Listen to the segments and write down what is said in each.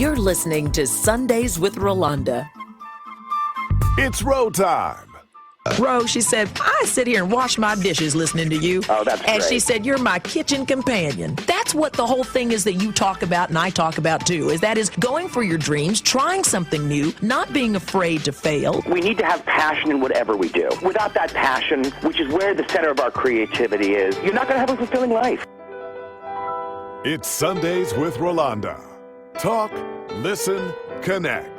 You're listening to Sundays with Rolonda. It's row time. Ro, she said, I sit here and wash my dishes listening to you. Oh, that's And great. she said, you're my kitchen companion. That's what the whole thing is that you talk about and I talk about too, is going for your dreams, trying something new, not being afraid to fail. We need to have passion in whatever we do. Without that passion, which is where the center of our creativity is, you're not going to have a fulfilling life. It's Sundays with Rolonda. Talk, listen, connect.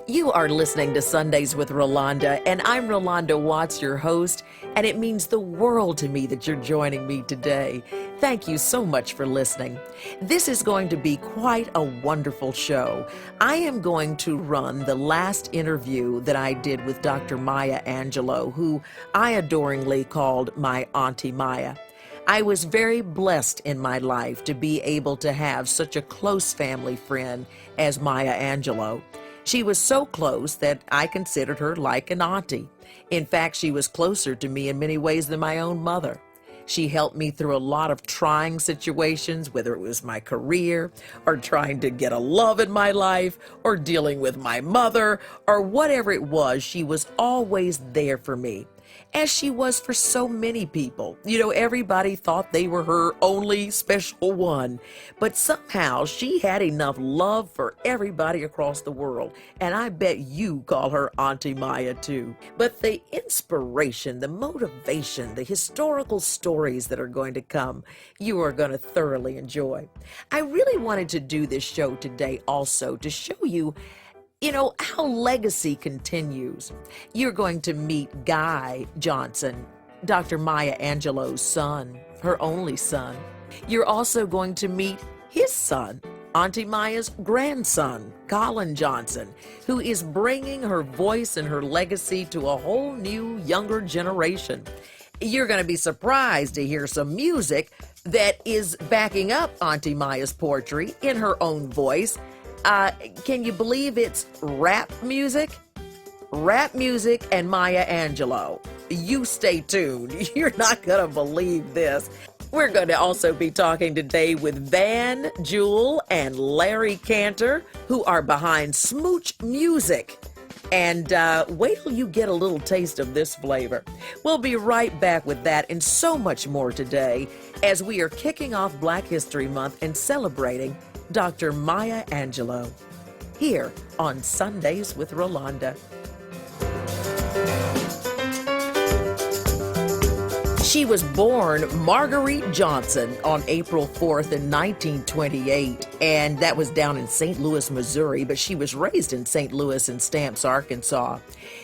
You are listening to Sundays with Rolonda, and I'm Rolonda Watts, your host, and it means the world to me that you're joining me today. Thank you so much for listening. This is going to be quite a wonderful show. I am going to run the last interview that I did with Dr. Maya Angelou, who I adoringly called my Auntie Maya. I was very blessed in my life to be able to have such a close family friend as Maya Angelou. She was so close that I considered her like an auntie. In fact, she was closer to me in many ways than my own mother. She helped me through a lot of trying situations, whether it was my career or trying to get a love in my life or dealing with my mother or whatever it was. She was always there for me, as she was for so many people. You know, everybody thought they were her only special one, but somehow she had enough love for everybody across the world, and I bet you call her Auntie Maya too. But the inspiration, the motivation, the historical stories that are going to come, you are going to thoroughly enjoy. I really wanted to do this show today also to show you how legacy continues. You're going to meet Guy Johnson, Dr. Maya Angelou's son, her only son. You're also going to meet his son, Auntie Maya's grandson, Colin Johnson, who is bringing her voice and her legacy to a whole new, younger generation. You're going to be surprised to hear some music that is backing up Auntie Maya's poetry in her own voice. Can you believe it's rap music? Rap music and Maya Angelou. You stay tuned. You're not going to believe this. We're going to also be talking today with Van Jewel and Larry Cantor, who are behind Smooch Music. And wait till you get a little taste of this flavor. We'll be right back with that and so much more today as we are kicking off Black History Month and celebrating Dr. Maya Angelou, here on Sundays with Rolonda. She was born Marguerite Johnson on April 4th in 1928, and that was down in St. Louis, Missouri, but she was raised in St. Louis and Stamps, Arkansas.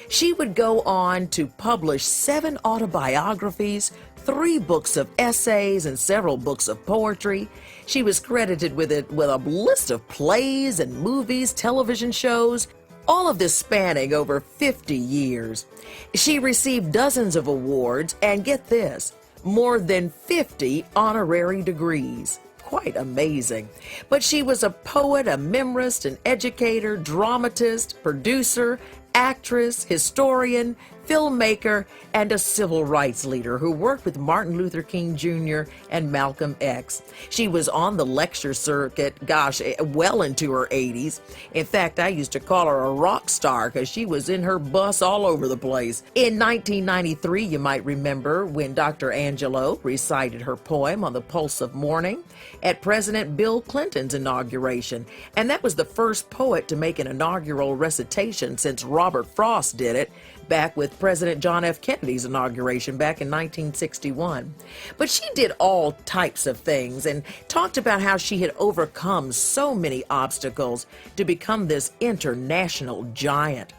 She would go on to publish 7 autobiographies, 3 books of essays, and several books of poetry. She was credited with a list of plays and movies, television shows, all of this spanning over 50 years. She received dozens of awards and, get this, more than 50 honorary degrees. Quite amazing. But she was a poet, a memorist, an educator, dramatist, producer, actress, historian, filmmaker, and a civil rights leader who worked with Martin Luther King Jr. and Malcolm X. She was on the lecture circuit, well into her 80s. In fact, I used to call her a rock star because she was in her bus all over the place. In 1993, you might remember when Dr. Angelou recited her poem on the Pulse of Morning at President Bill Clinton's inauguration. And that was the first poet to make an inaugural recitation since Robert Frost did it back with President John F. Kennedy's inauguration back in 1961. But she did all types of things and talked about how she had overcome so many obstacles to become this international giant.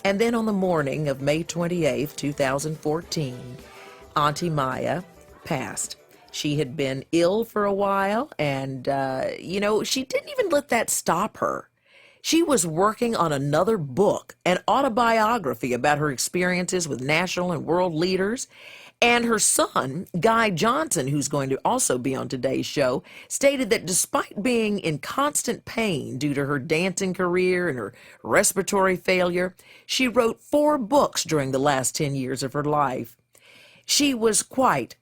And then on the morning of May 28, 2014, Auntie Maya passed. She had been ill for a while, and, she didn't even let that stop her. She was working on another book, an autobiography about her experiences with national and world leaders. And her son, Guy Johnson, who's going to also be on today's show, stated that despite being in constant pain due to her dancing career and her respiratory failure, she wrote 4 books during the last 10 years of her life. She was quite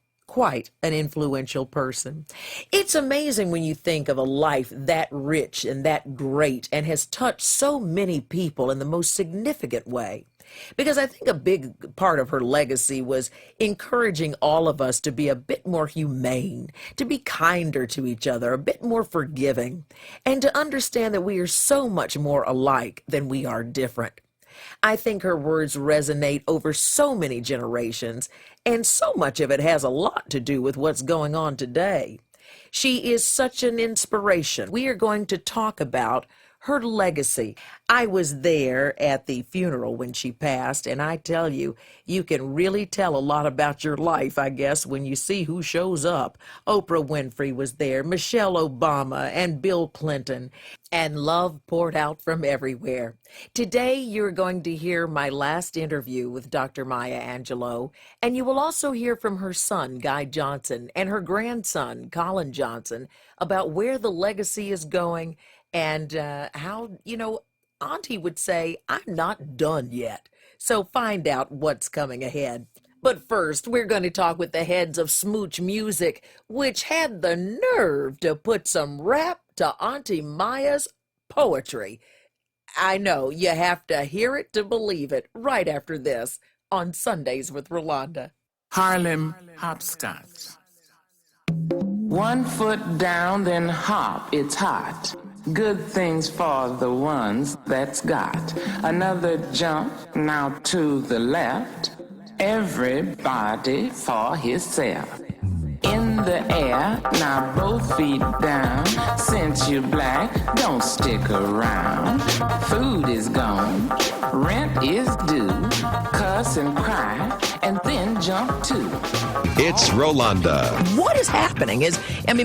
an influential person. It's amazing when you think of a life that rich and that great and has touched so many people in the most significant way. Because I think a big part of her legacy was encouraging all of us to be a bit more humane, to be kinder to each other, a bit more forgiving, and to understand that we are so much more alike than we are different. I think her words resonate over so many generations, and so much of it has a lot to do with what's going on today. She is such an inspiration. We are going to talk about her legacy. I was there at the funeral when she passed, and I tell you, you can really tell a lot about your life, I guess, when you see who shows up. Oprah Winfrey was there, Michelle Obama, and Bill Clinton, and love poured out from everywhere. Today, you're going to hear my last interview with Dr. Maya Angelou, and you will also hear from her son, Guy Johnson, and her grandson, Colin Johnson, about where the legacy is going and how, Auntie would say, I'm not done yet. So find out what's coming ahead. But first, we're going to talk with the heads of Smooch Music, which had the nerve to put some rap to Auntie Maya's poetry. I know, you have to hear it to believe it right after this on Sundays with Rolonda. Harlem hopscotch. 1 foot down, then hop, it's hot. Good things for the ones that's got. Another jump, now to the left. Everybody for himself. In the air, now both feet down. Since you're black, don't stick around. Food is gone, rent is due. Cuss and cry, and then jump too. It's Rolonda. What is happening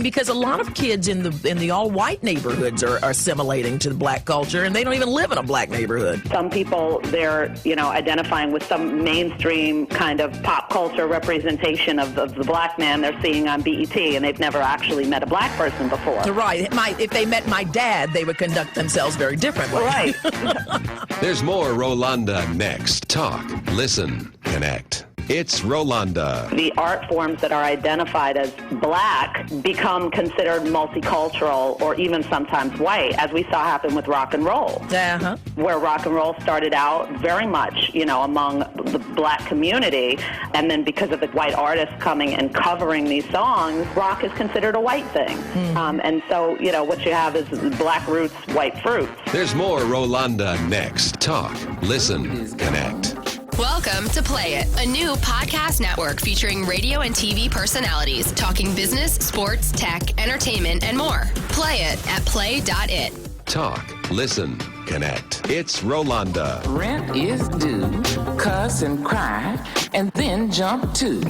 because a lot of kids in the all-white neighborhoods are assimilating to the black culture, and they don't even live in a black neighborhood. Some people, they're, identifying with some mainstream kind of pop culture representation of the black man they're seeing on BET, and they've never actually met a black person before. Right. If they met my dad, they would conduct themselves very differently. Right. There's more Rolonda next. Talk, listen, connect. It's Rolonda. The art forms that are identified as black become considered multicultural or even sometimes white, as we saw happen with rock and roll. Uh-huh. Where rock and roll started out very much, among the black community, and then because of the white artists coming and covering these songs, rock is considered a white thing. And so, what you have is black roots, white fruits. There's more Rolonda next. Talk, listen, connect. Welcome to Play It, a new podcast network featuring radio and TV personalities talking business, sports, tech, entertainment, and more. Play it at play.it. Talk, listen, connect. It's Rolonda. Rent is due, cuss and cry, and then jump too.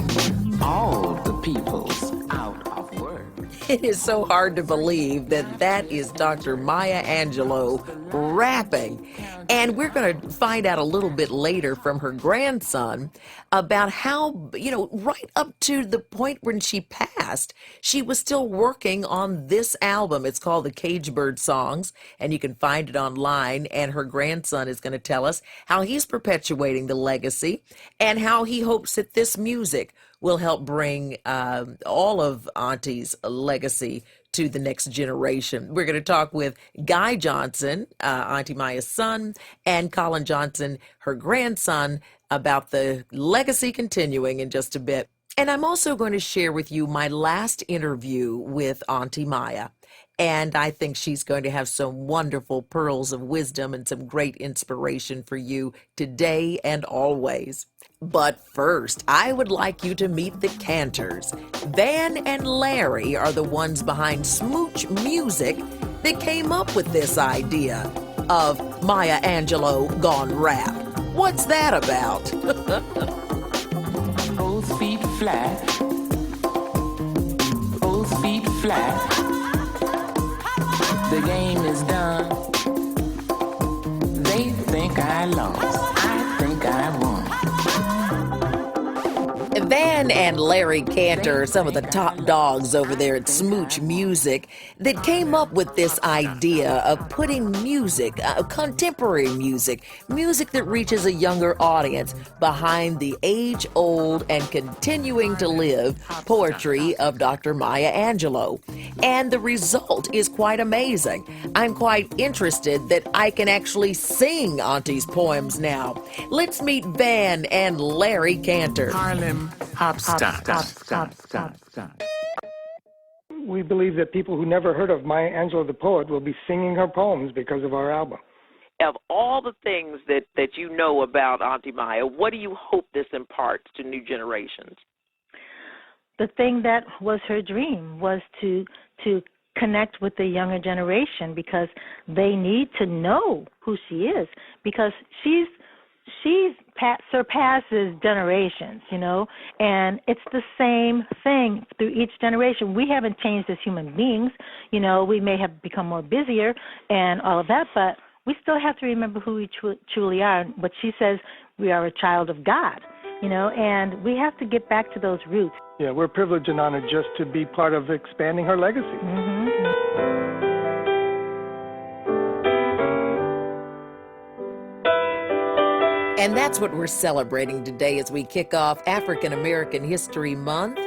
All the people's out of work. It is so hard to believe that is Dr. Maya Angelou rapping. And we're going to find out a little bit later from her grandson about how, right up to the point when she passed, she was still working on this album. It's called the Cage Bird Songs, and you can find it online. And her grandson is going to tell us how he's perpetuating the legacy and how he hopes that this music will help bring all of Auntie's legacy to the next generation. We're going to talk with Guy Johnson, Auntie Maya's son, and Colin Johnson, her grandson, about the legacy continuing in just a bit. And I'm also going to share with you my last interview with Auntie Maya. And I think she's going to have some wonderful pearls of wisdom and some great inspiration for you today and always. But first, I would like you to meet the Cantors. Van and Larry are the ones behind Smooch Music that came up with this idea of Maya Angelou gone rap. What's that about? Both feet flat. Both feet flat. The game is done. They think I lost. I think I won. Van Van and Larry Cantor are some of the top dogs over there at Smooch Music that came up with this idea of putting music, contemporary music, music that reaches a younger audience behind the age-old and continuing to live poetry of Dr. Maya Angelou. And the result is quite amazing. I'm quite interested that I can actually sing Auntie's poems now. Let's meet Van and Larry Cantor. Harlem Hopscotch. We believe that people who never heard of Maya Angelou the poet will be singing her poems because of our album. Of all the things that you know about Auntie Maya, what do you hope this imparts to new generations? The thing that was her dream was to connect with the younger generation, because they need to know who she is, because she surpasses generations, and it's the same thing through each generation. We haven't changed as human beings, we may have become more busier and all of that, but we still have to remember who we truly are. But she says we are a child of God, and we have to get back to those roots. Yeah, we're privileged and honored just to be part of expanding her legacy. Mm-hmm. And that's what we're celebrating today as we kick off African American History Month,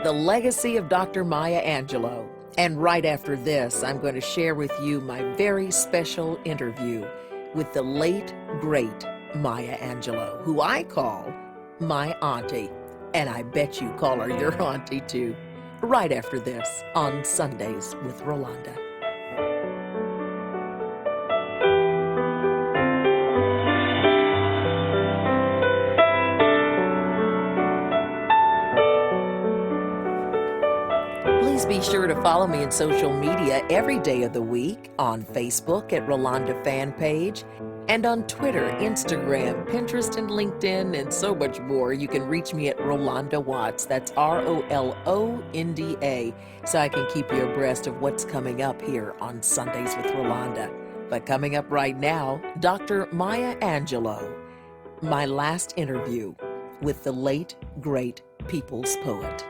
the legacy of Dr. Maya Angelou. And right after this, I'm going to share with you my very special interview with the late, great Maya Angelou, who I call my auntie. And I bet you call her your auntie too. Right after this on Sundays with Rolonda. Please be sure to follow me on social media every day of the week, on Facebook at Rolonda Fan Page, and on Twitter, Instagram, Pinterest, and LinkedIn, and so much more. You can reach me at Rolonda Watts. That's ROLONDA, so I can keep you abreast of what's coming up here on Sundays with Rolonda. But coming up right now, Dr. Maya Angelou, my last interview with the late, great people's poet.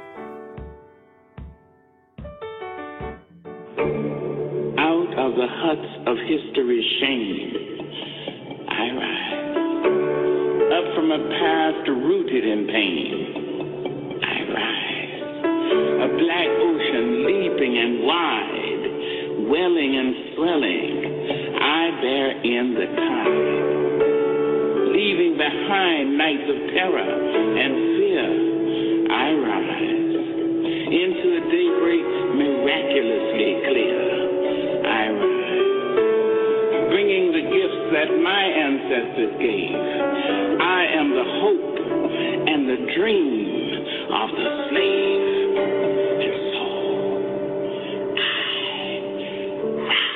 Out of the huts of history's shame, I rise. Up from a past rooted in pain, I rise. A black ocean leaping and wide, welling and swelling, I bear in the tide. Leaving behind nights of terror and fear, I rise. Into a daybreak miraculously clear, I rise. Bringing the gifts that my ancestors gave. I am the hope and the dream of the slave. And so I rise.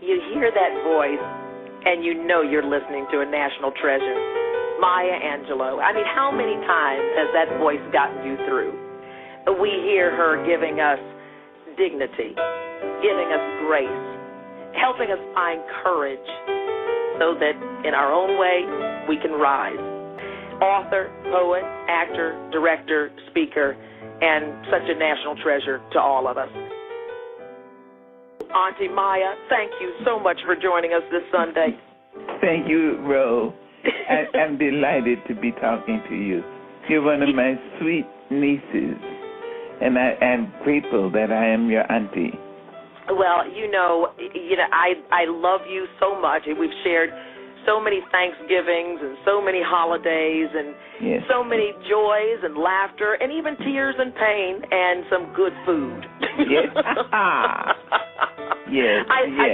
You hear that voice, and you know you're listening to a national treasure. Maya Angelou. I mean, how many times has that voice gotten you through? We hear her giving us dignity, giving us grace, helping us find courage so that in our own way we can rise. Author, poet, actor, director, speaker, and such a national treasure to all of us. Auntie Maya, thank you so much for joining us this Sunday. Thank you, Ro. I'm delighted to be talking to you. You're one of my sweet nieces, and I'm grateful that I am your auntie. Well, I love you so much, and we've shared so many Thanksgivings and so many holidays and yes. so many joys and laughter and even tears and pain and some good food. Yes. Yes.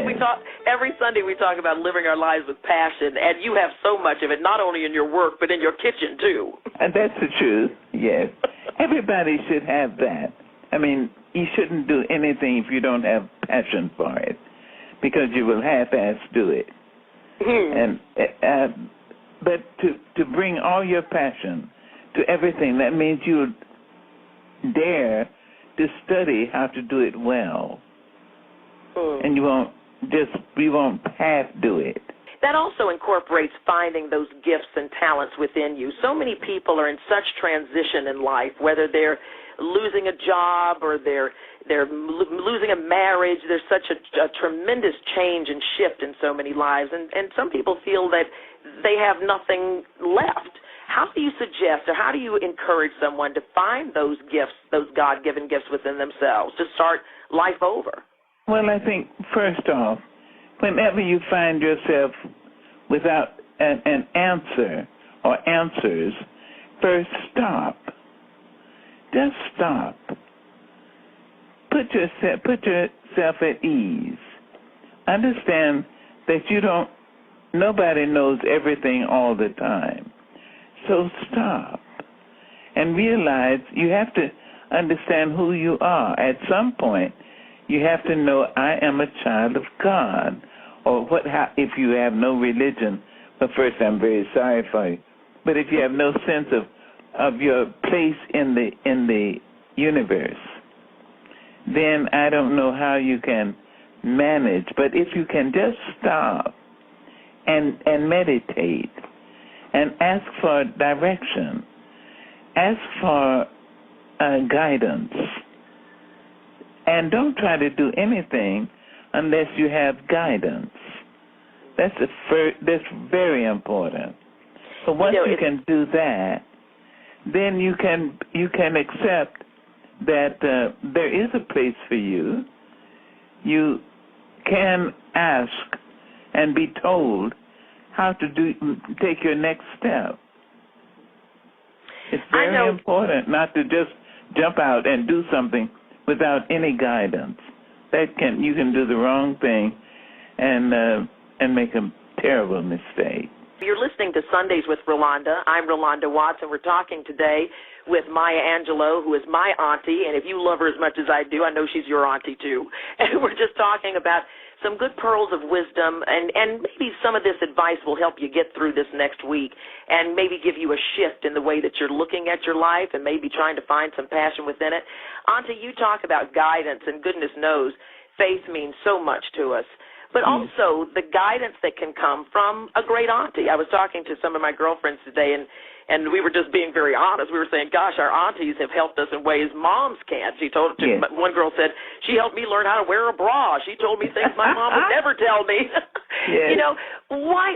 We talk every Sunday. We talk about living our lives with passion, and you have so much of it, not only in your work but in your kitchen too. And that's the truth. Yes. Everybody should have that. I mean, you shouldn't do anything if you don't have passion for it, because you will half-ass do it. And but to bring all your passion to everything, that means you dare to study how to do it well. And you won't half do it. That also incorporates finding those gifts and talents within you. So many people are in such transition in life, whether they're losing a job or they're losing a marriage. There's such a tremendous change and shift in so many lives, and some people feel that they have nothing left. How do you suggest or how do you encourage someone to find those gifts, those God-given gifts within themselves, to start life over? Well, I think, first off, whenever you find yourself without an answer or answers, first stop. Just stop. Put yourself at ease. Understand that nobody knows everything all the time. So stop and realize you have to understand who you are. At some point, you have to know, I am a child of God. Or if you have no religion, but first, I'm very sorry for you. But if you have no sense of your place in the universe, then I don't know how you can manage. But if you can just stop and meditate and ask for direction, ask for guidance, and don't try to do anything unless you have guidance. That's very important. So once you can do that, then you can accept that there is a place for you. You can ask and be told how to take your next step. It's very important not to just jump out and do something without any guidance. You can do the wrong thing and make a terrible mistake. You're listening to Sundays with Rolonda. I'm Rolonda Watts, and we're talking today with Maya Angelou, who is my auntie, and if you love her as much as I do, I know she's your auntie too. And we're just talking about some good pearls of wisdom, and maybe some of this advice will help you get through this next week and maybe give you a shift in the way that you're looking at your life and maybe trying to find some passion within it. Auntie, you talk about guidance, and goodness knows faith means so much to us. But also the guidance that can come from a great auntie. I was talking to some of my girlfriends today, and we were just being very honest. We were saying, gosh, our aunties have helped us in ways moms can't. One girl said, she helped me learn how to wear a bra. She told me things my mom would never tell me. Yes. You know,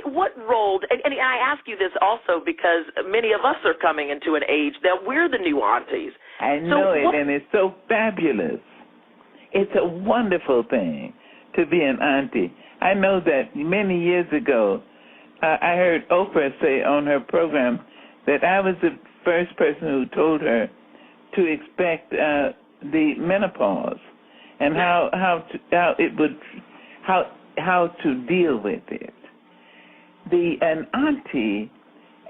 what role, and I ask you this also because many of us are coming into an age that we're the new aunties. I know and it's so fabulous. It's a wonderful thing to be an auntie. I know that many years ago, I heard Oprah say on her program that I was the first person who told her to expect the menopause and how to deal with it. An auntie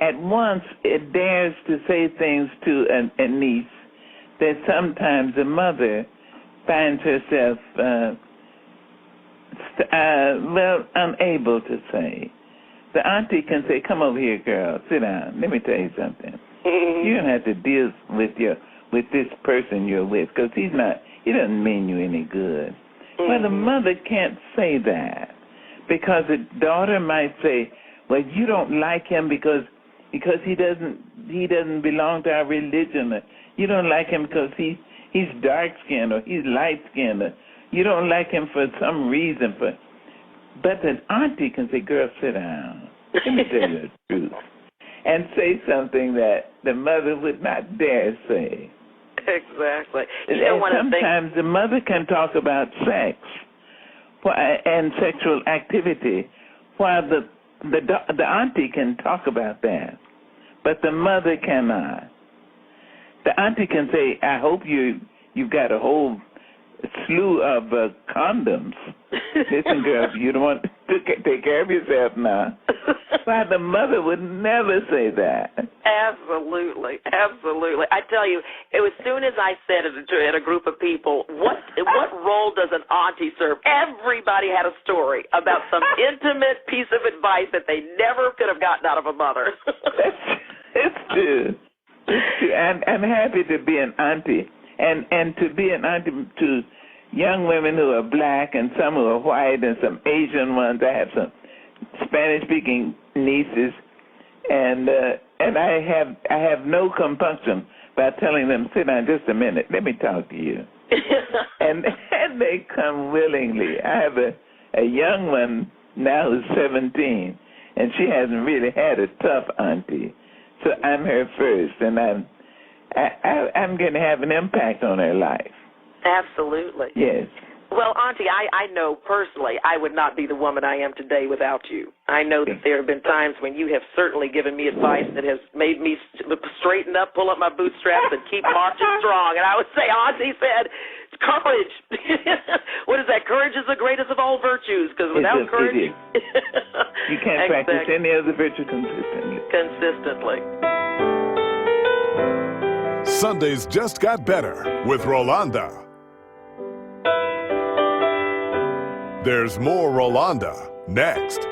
at once dares to say things to a niece that sometimes a mother finds herself unable to say. The auntie can say, come over here, girl, sit down. Let me tell you something. You don't have to deal with this person you're with because he doesn't mean you any good. Well, the mother can't say that because the daughter might say, well, you don't like him because he doesn't belong to our religion. Or you don't like him because he's dark-skinned or he's light-skinned. Or you don't like him for some reason. But an auntie can say, girl, sit down. Let me tell you the truth. And say something that the mother would not dare say. Exactly. Sometimes the mother can talk about sex and sexual activity, while the auntie can talk about that, but the mother cannot. The auntie can say, I hope you've got a whole slew of condoms. Listen, girl, you don't want to take care of yourself now. Why, the mother would never say that. Absolutely. I tell you, as soon as I said at a group of people, what role does an auntie serve? Everybody had a story about some intimate piece of advice that they never could have gotten out of a mother. It's true. I'm happy to be an auntie. And to be an auntie, to young women who are black and some who are white and some Asian ones. I have some Spanish-speaking nieces, and I have no compunction about telling them, sit down just a minute, let me talk to you. and they come willingly. I have a young one now who's 17, and she hasn't really had a tough auntie. So I'm her first, and I'm going to have an impact on her life. Absolutely. Yes. Well, Auntie, I know personally I would not be the woman I am today without you. I know that there have been times when you have certainly given me advice that has made me straighten up, pull up my bootstraps, and keep marching strong. And I would say, Auntie said, courage. What is that? Courage is the greatest of all virtues, because without courage... you can't practice any other virtue consistently. Sundays just got better with Rolonda. There's more Rolonda next.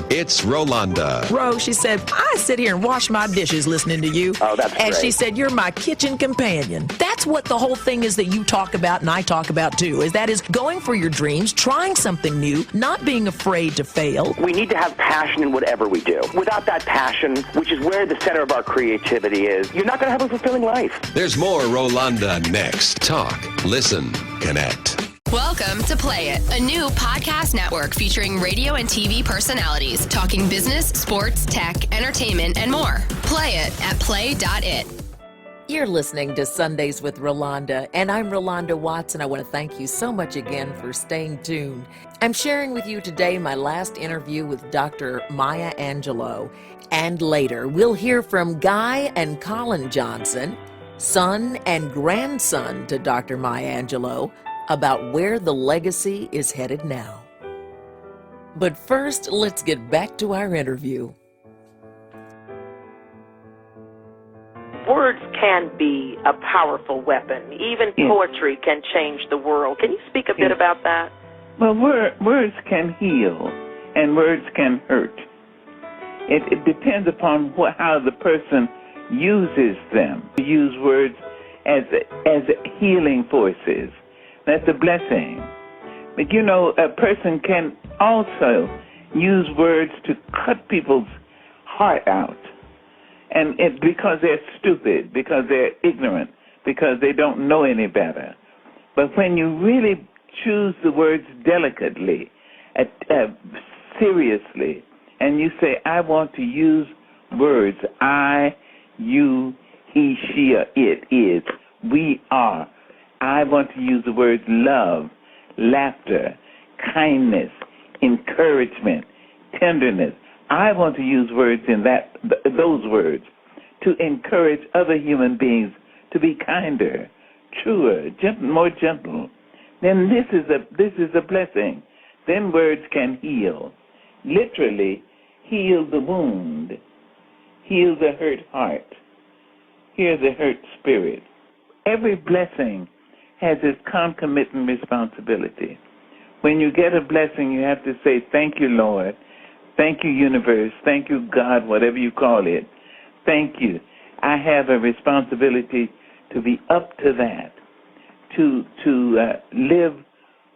It's Rolonda. Ro, she said, I sit here and wash my dishes listening to you. Oh, that's And great. she said, you're my kitchen companion. That's what the whole thing is that you talk about and I talk about too, is going for your dreams, trying something new, not being afraid to fail. We need to have passion in whatever we do. Without that passion, which is where the center of our creativity is, you're not going to have a fulfilling life. There's more Rolonda next. Talk, listen, connect. Welcome to Play It, a new podcast network featuring radio and TV personalities talking business, sports, tech, entertainment, and more. Play it at play.it. You're listening to Sundays with Rolonda, and I'm Rolonda Watts, and I want to thank you so much again for staying tuned. I'm sharing with you today my last interview with Dr. Maya Angelou, and later we'll hear from Guy and Colin Johnson, son and grandson to Dr. Maya Angelou, about where the legacy is headed now. But first, let's get back to our interview. Words can be a powerful weapon. Even poetry can change the world. Can you speak a bit about that? Well, words can heal, and words can hurt. It depends upon how the person uses them. You use words as healing forces. That's a blessing. But you know, a person can also use words to cut people's heart out. And it's because they're stupid, because they're ignorant, because they don't know any better. But when you really choose the words delicately, seriously, and you say, I want to use words, I, you, he, she, or it is, we are. I want to use the words love, laughter, kindness, encouragement, tenderness. I want to use words in those words to encourage other human beings to be kinder, truer, more gentle. Then this is a blessing. Then words can heal. Literally, heal the wound, heal the hurt heart, heal the hurt spirit. Every blessing has its concomitant responsibility. When you get a blessing, you have to say, thank you, Lord. Thank you, universe. Thank you, God, whatever you call it. Thank you. I have a responsibility to be up to that, to live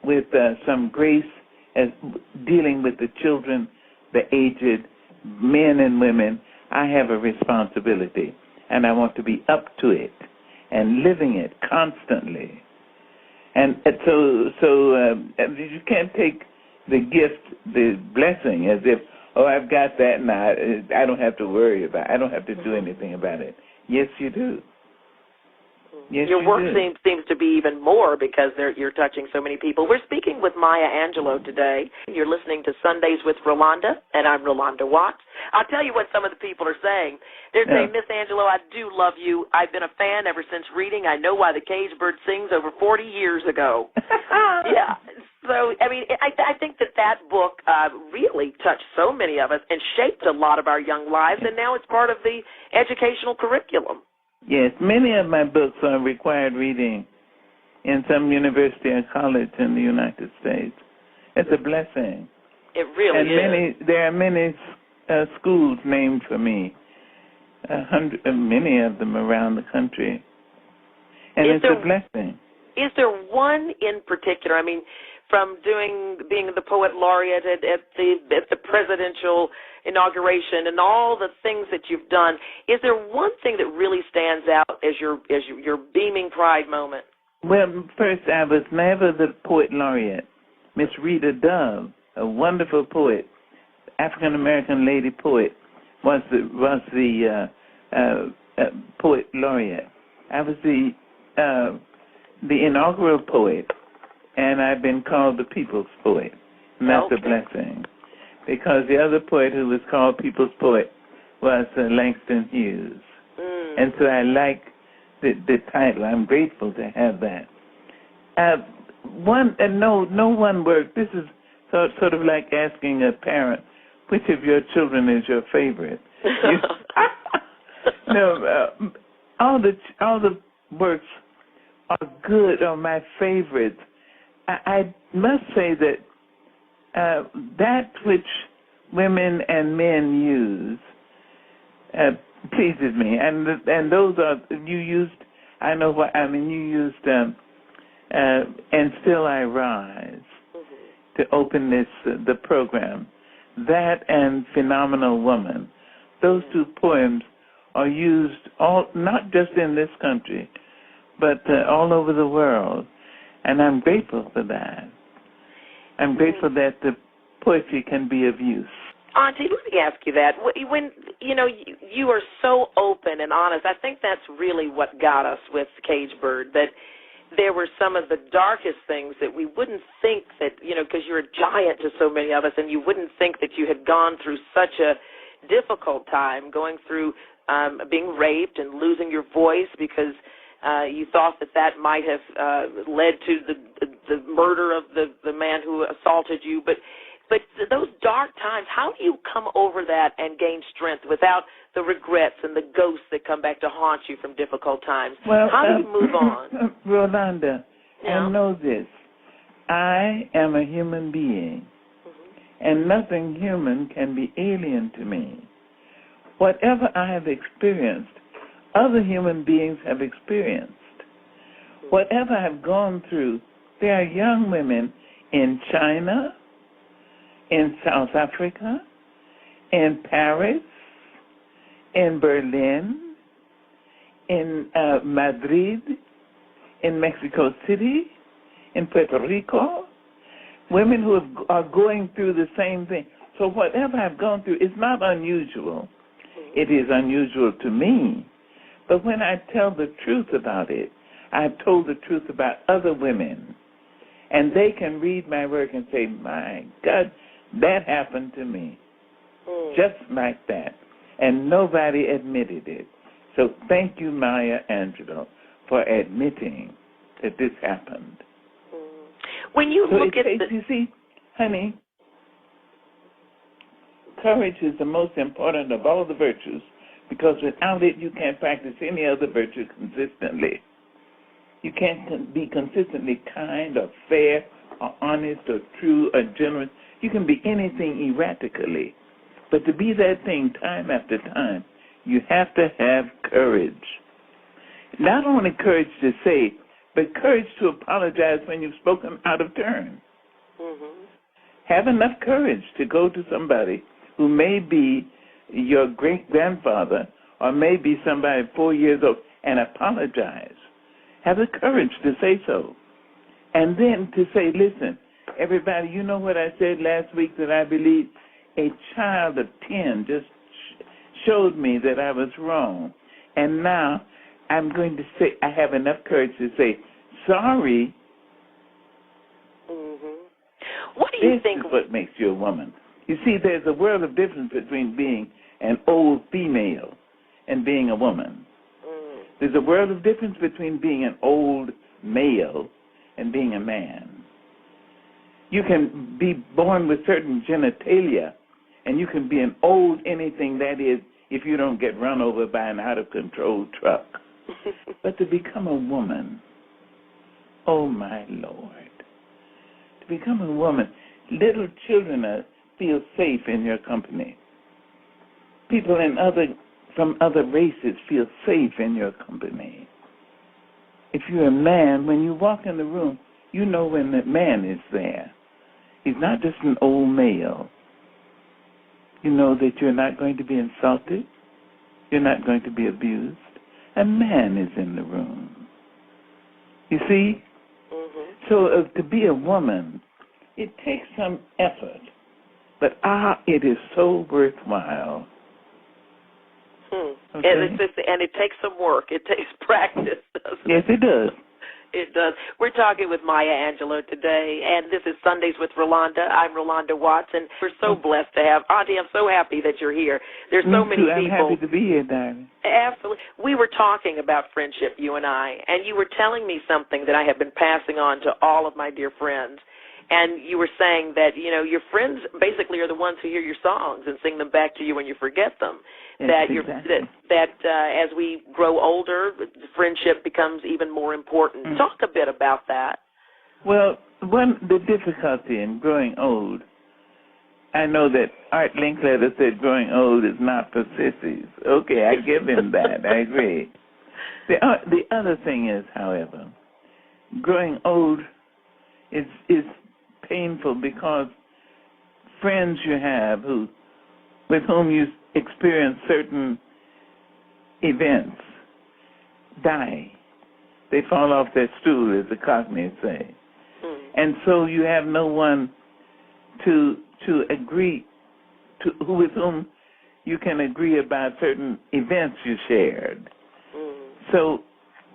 with some grace as dealing with the children, the aged, men and women. I have a responsibility, and I want to be up to it and living it constantly. And so you can't take the gift, the blessing, as if, oh, I've got that now. I don't have to worry about it. I don't have to do anything about it. Yes, you do. Yes, your work do. seems to be even more because you're touching so many people. We're speaking with Maya Angelou today. You're listening to Sundays with Rolonda, and I'm Rolonda Watts. I'll tell you what some of the people are saying. They're saying, Miss Angelou, I do love you. I've been a fan ever since reading I Know Why the Cage Bird Sings over 40 years ago. Yeah. So, I mean, I think that book really touched so many of us and shaped a lot of our young lives, and now it's part of the educational curriculum. Yes, many of my books are required reading in some university or college in the United States. It's a blessing. It really is. There are many schools named for me, many of them around the country. And it's a blessing. Is there one in particular? I mean, from being the poet laureate at the presidential inauguration and all the things that you've done, is there one thing that really stands out as your beaming pride moment? Well, first, I was never the poet laureate. Miss Rita Dove, a wonderful poet, African American lady poet, was the poet laureate. I was the inaugural poet, and I've been called the people's poet, and that's a blessing, because the other poet who was called people's poet was Langston Hughes, and so I like the title. I'm grateful to have that. No one word. This is sort of like asking a parent, which of your children is your favorite? All the works are good, are my favorites. I must say that that which women and men use pleases me, and those are you used. I know what I mean. You used and still I rise to open the program. That and Phenomenal Woman. Those two poems are used not just in this country, but all over the world, and I'm grateful for that. I'm grateful that the poetry can be of use. Auntie, let me ask you that. When you are so open and honest, I think that's really what got us with Cage Bird, that there were some of the darkest things that we wouldn't think that, because you're a giant to so many of us, and you wouldn't think that you had gone through such a difficult time, going through being raped and losing your voice because you thought that might have led to the murder of the man who assaulted you. But those dark times, how do you come over that and gain strength without the regrets and the ghosts that come back to haunt you from difficult times? Well, how do you move on? Rolonda, I know this. I am a human being, and nothing human can be alien to me. Whatever I have experienced, other human beings have experienced. Whatever I've gone through, there are young women in China, in South Africa, in Paris, in Berlin, in Madrid, in Mexico City, in Puerto Rico, women who are going through the same thing. So whatever I've gone through is not unusual. It is unusual to me. But when I tell the truth about it, I've told the truth about other women. And they can read my work and say, my God, that happened to me. Just like that. And nobody admitted it. So thank you, Maya Angelou, for admitting that this happened. When you look at you see, honey, courage is the most important of all the virtues, because without it, you can't practice any other virtue consistently. You can't be consistently kind or fair or honest or true or generous. You can be anything erratically. But to be that thing time after time, you have to have courage. Not only courage to say, but courage to apologize when you've spoken out of turn. Have enough courage to go to somebody who may be your great-grandfather or may be somebody 4 years old and apologize. Have the courage to say so. And then to say, listen, everybody, you know what I said last week that I believe a child of 10 just showed me that I was wrong. And now I'm going to say, I have enough courage to say, sorry. What do you think? This is what makes you a woman. You see, there's a world of difference between being an old female and being a woman. There's a world of difference between being an old male and being a man. You can be born with certain genitalia, and you can be an old anything, that is, if you don't get run over by an out-of-control truck. But to become a woman, oh, my Lord, to become a woman, little children feel safe in your company. People from other races feel safe in your company. if you're a man, when you walk in the room, you know when the man is there. He's not just an old male. You know that you're not going to be insulted. You're not going to be abused. A man is in the room. You see? Mm-hmm. So to be a woman, it takes some effort. But it is so worthwhile. Okay? And it takes some work. It takes practice, doesn't it? Yes, it does. It does. We're talking with Maya Angelou today, and this is Sundays with Rolonda. I'm Rolonda Watts, and we're so blessed to have Auntie. I'm so happy that you're here. There's so many people. I'm happy to be here, darling. Absolutely. We were talking about friendship, you and I, and you were telling me something that I have been passing on to all of my dear friends. And you were saying that, you know, your friends basically are the ones who hear your songs and sing them back to you when you forget them. Yes, That as we grow older, friendship becomes even more important. Mm-hmm. Talk a bit about that. Well, the difficulty in growing old, I know that Art Linkletter said growing old is not for sissies. Okay, I give him that. I agree. The other thing is, however, growing old is painful because friends you have with whom you experience certain events die. They fall off their stool, as the Cockneys say. And so you have no one to agree to, with whom you can agree about certain events you shared. So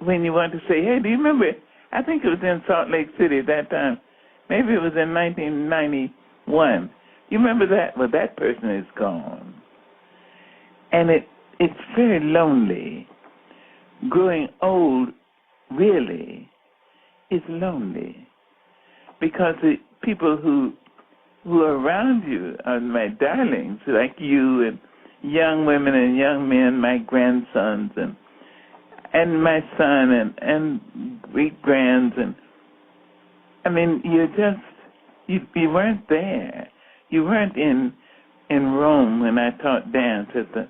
when you want to say, hey, do you remember, I think it was in Salt Lake City at that time, maybe it was in 1991. You remember that? Well, that person is gone. And it's very lonely. Growing old, really, is lonely. Because the people who are around you are my darlings, like you and young women and young men, my grandsons and my son and great-grands. And I mean, you weren't there. You weren't in Rome when I taught dance at the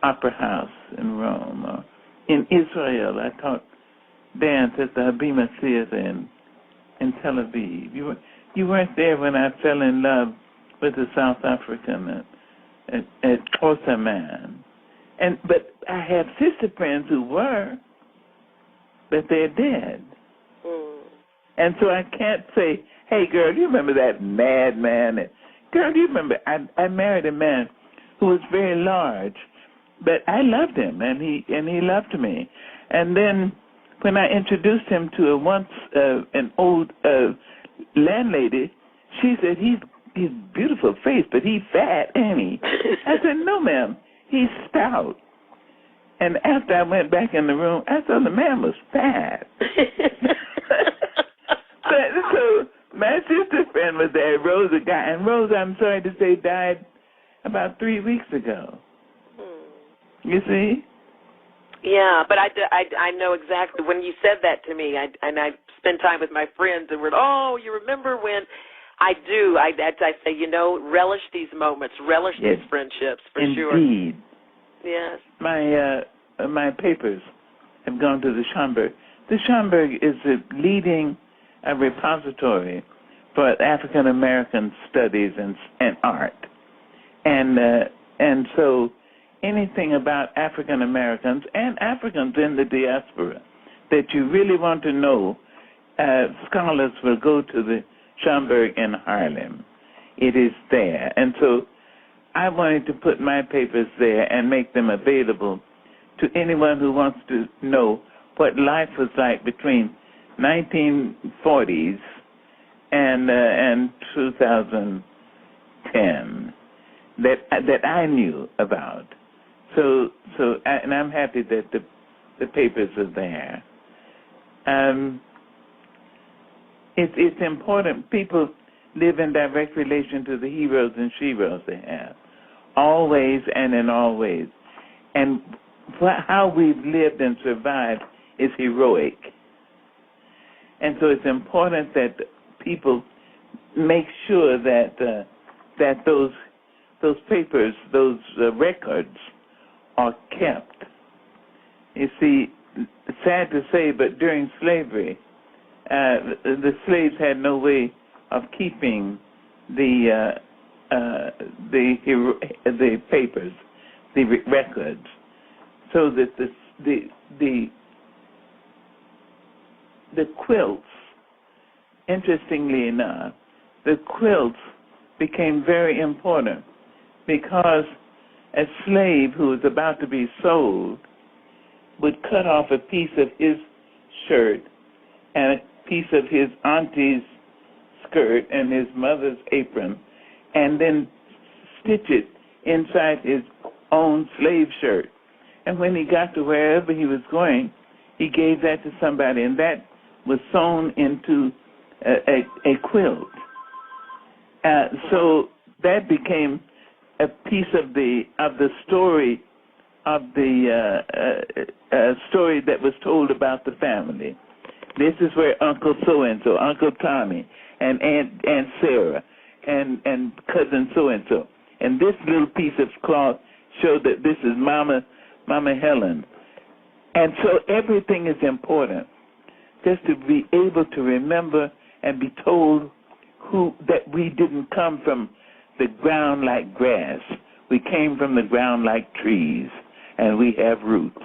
Opera House in Rome. Or in Israel, I taught dance at the Habima Theater in Tel Aviv. You weren't there when I fell in love with a South African at Osaman. But I have sister friends who were, but they're dead. And so I can't say, hey, girl, do you remember that madman? Girl, do you remember, I married a man who was very large, but I loved him, and he loved me. And then when I introduced him to an old landlady, she said, he's beautiful face, but he's fat, ain't he? I said, no, ma'am, he's stout. And after I went back in the room, I saw the man was fat. So my sister friend was there, Rose, a guy, and Rose, I'm sorry to say, died about 3 weeks ago. You see? Yeah, but I know exactly when you said that to me, and I spend time with my friends, and we're, oh, you remember when? I do. I say, you know, relish these moments, relish these friendships, for sure. Indeed. Yes. My papers have gone to the Schomburg. The Schomburg is the leading repository for African American studies and art, and so anything about African Americans and Africans in the diaspora that you really want to know, scholars will go to the Schomburg in Harlem. It is there, and so I wanted to put my papers there and make them available to anyone who wants to know what life was like between 1940s and 2010 that I knew about. So I'm happy that the papers are there. It's important. People live in direct relation to the heroes and sheroes they have, always and in all ways. And how we've lived and survived is heroic. And so it's important that people make sure that those papers, those records are kept. You see, sad to say, but during slavery, the slaves had no way of keeping the papers, the records, so that the quilts, interestingly enough, the quilts became very important because a slave who was about to be sold would cut off a piece of his shirt and a piece of his auntie's skirt and his mother's apron, and then stitch it inside his own slave shirt. And when he got to wherever he was going, he gave that to somebody, and that was sewn into a quilt. So that became a piece of the story of the story that was told about the family. This is where Uncle so-and-so, Uncle Tommy, and Aunt Sarah, and cousin so-and-so. And this little piece of cloth showed that this is Mama Helen. And so everything is important, just to be able to remember and be told that we didn't come from the ground like grass. We came from the ground like trees, and we have roots.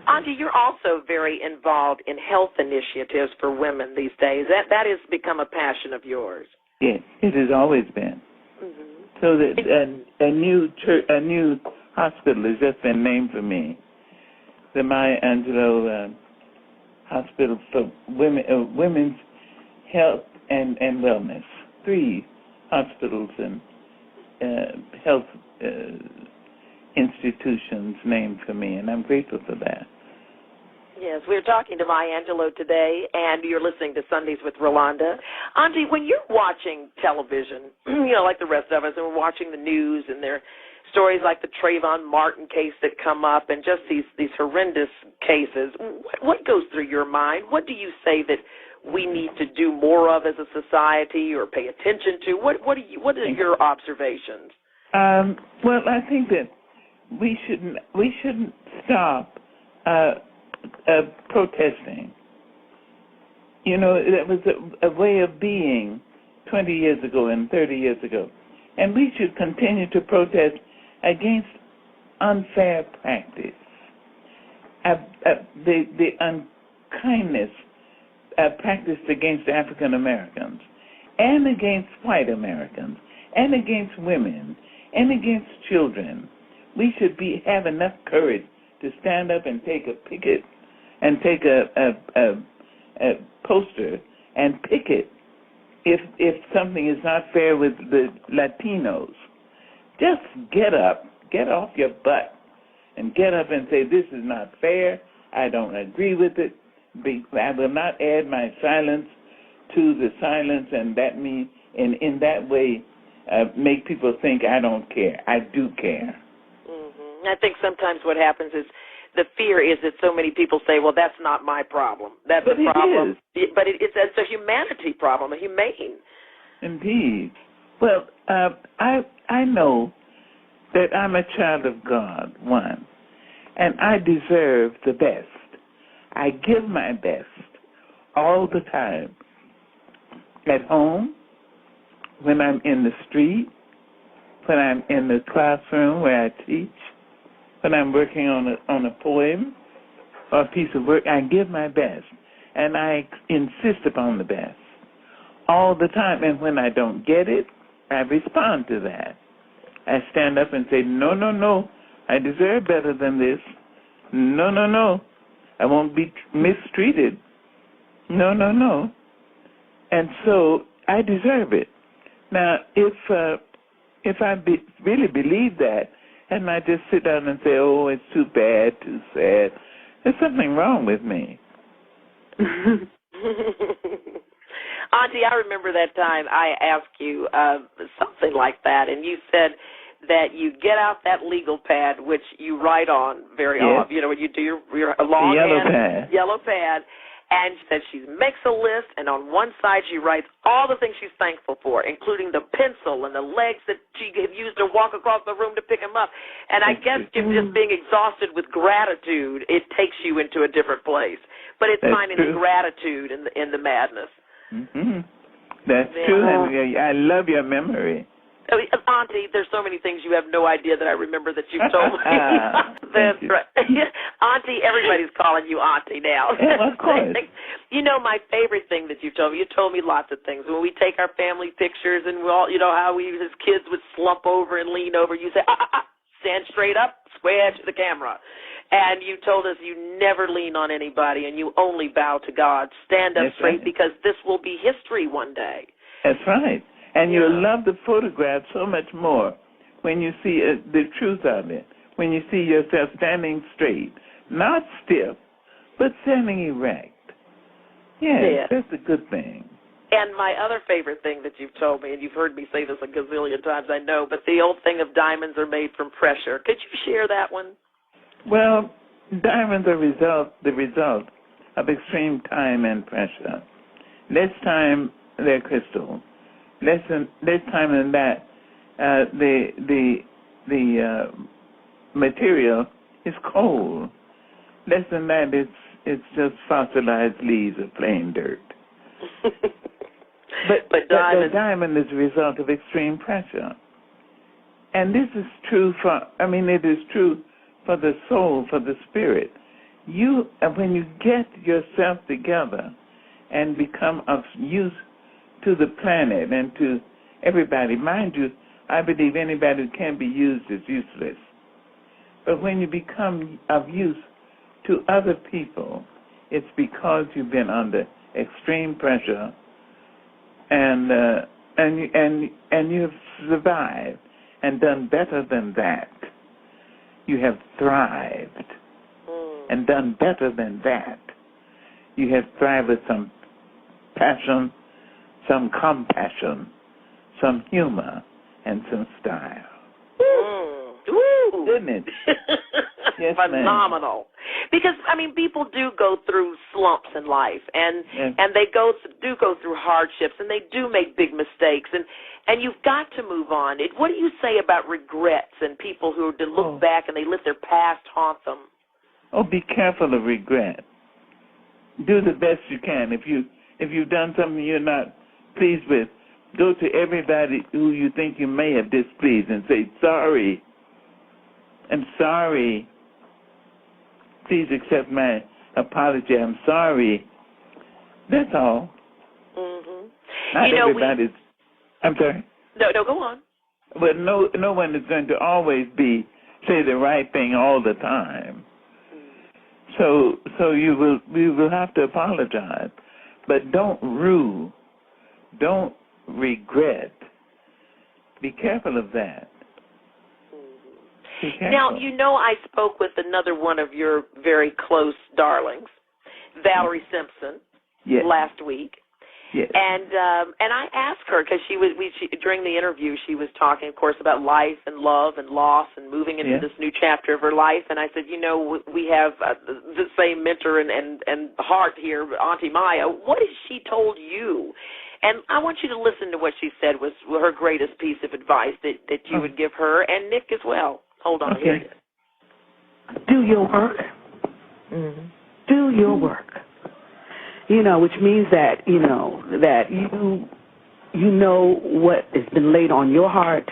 Auntie, you're also very involved in health initiatives for women these days. That has become a passion of yours. Yes, it has always been. Mm-hmm. So that a new hospital has just been named for me, the Maya Angelou Hospital for Women's Health and Wellness. 3 hospitals and health institutions named for me, and I'm grateful for that. Yes, we're talking to Maya Angelou today, and you're listening to Sundays with Rolonda. Auntie, when you're watching television, like the rest of us, and we're watching the news, and there are stories like the Trayvon Martin case that come up, and just these horrendous cases, what goes through your mind? What do you say that we need to do more of as a society or pay attention to? What are your observations? Well, I think that we shouldn't stop protesting. That was a way of being 20 years ago and 30 years ago. And we should continue to protest against unfair practice, the unkindness practiced against African Americans and against white Americans and against women and against children. We should have enough courage to stand up and take a picket and take a poster and picket if something is not fair with the Latinos. Just get up, get off your butt, and get up and say, this is not fair, I don't agree with it, I will not add my silence to the silence, and that means in that way make people think I don't care. I do care. Mm-hmm. I think sometimes what happens is the fear is that so many people say, well, that's not my problem. That's a problem. But it's a humanity problem, a humane. Indeed. Well, I know that I'm a child of God, one, and I deserve the best. I give my best all the time, at home, when I'm in the street, when I'm in the classroom where I teach, when I'm working on a poem or a piece of work. I give my best, and I insist upon the best all the time. And when I don't get it, I respond to that. I stand up and say, no, I deserve better than this. No, I won't be mistreated. No. And so I deserve it. Now, if I really believe that, and I just sit down and say, oh, it's too bad, too sad, there's something wrong with me. Auntie, I remember that time I asked you something like that, and you said that you get out that legal pad, which you write on very often, when you do your long yellow pad, And she said she makes a list, and on one side she writes all the things she's thankful for, including the pencil and the legs that she had used to walk across the room to pick them up. And I guess just being exhausted with gratitude, it takes you into a different place. But it's finding the gratitude in the madness. Mm-hmm. That's true, and I love your memory. Auntie, there's so many things you have no idea that I remember that you've told me. That's right. Auntie, everybody's calling you Auntie now. Yeah, of course. You know, my favorite thing that you've told me, you told me lots of things. When we take our family pictures and we all, you know, how we as kids would slump over and lean over, you say, stand straight up, square to the camera. And you told us you never lean on anybody and you only bow to God. Stand up straight because this will be history one day. That's right. And you'll love the photograph so much more when you see the truth of it, when you see yourself standing straight, not stiff, but standing erect. Yes, that's a good thing. And my other favorite thing that you've told me, and you've heard me say this a gazillion times, I know, but the old thing of diamonds are made from pressure. Could you share that one? Well, diamonds are the result of extreme time and pressure. Less time, they're crystals. Less time than that, the material is cold. Less than that, it's just fossilized leaves of plain dirt. but the diamond is a result of extreme pressure, and this is true it is true for the soul, for the spirit. When you get yourself together and become of use to the planet and to everybody. Mind you, I believe anybody who can be used is useless. But when you become of use to other people, it's because you've been under extreme pressure and you have survived and done better than that. You have thrived and done better than that. You have thrived with some passion, some compassion, some humor, and some style. Isn't it? Yes, phenomenal. Because, people do go through slumps in life, and they do go through hardships, and they do make big mistakes, and you've got to move on. What do you say about regrets and people who look back and they let their past haunt them? Oh, be careful of regret. Do the best you can. If you've done something you're not pleased with, go to everybody who you think you may have displeased and say, sorry. I'm sorry. Please accept my apology. I'm sorry. That's all. Mm-hmm. Not everybody's. I'm sorry. No, go on. But no one is going to always say the right thing all the time. So you will have to apologize, but don't rue, don't regret. Be careful of that. Now, I spoke with another one of your very close darlings, Valerie Simpson, last week. Yes. And I asked her, because during the interview she was talking, of course, about life and love and loss and moving into this new chapter of her life. And I said, we have the same mentor and heart here, Auntie Maya. What has she told you? And I want you to listen to what she said was her greatest piece of advice that you would give her and Nick as well. Hold on. Here it is. Do your work. Mm-hmm. Do your work. Which means that, that you know what has been laid on your heart,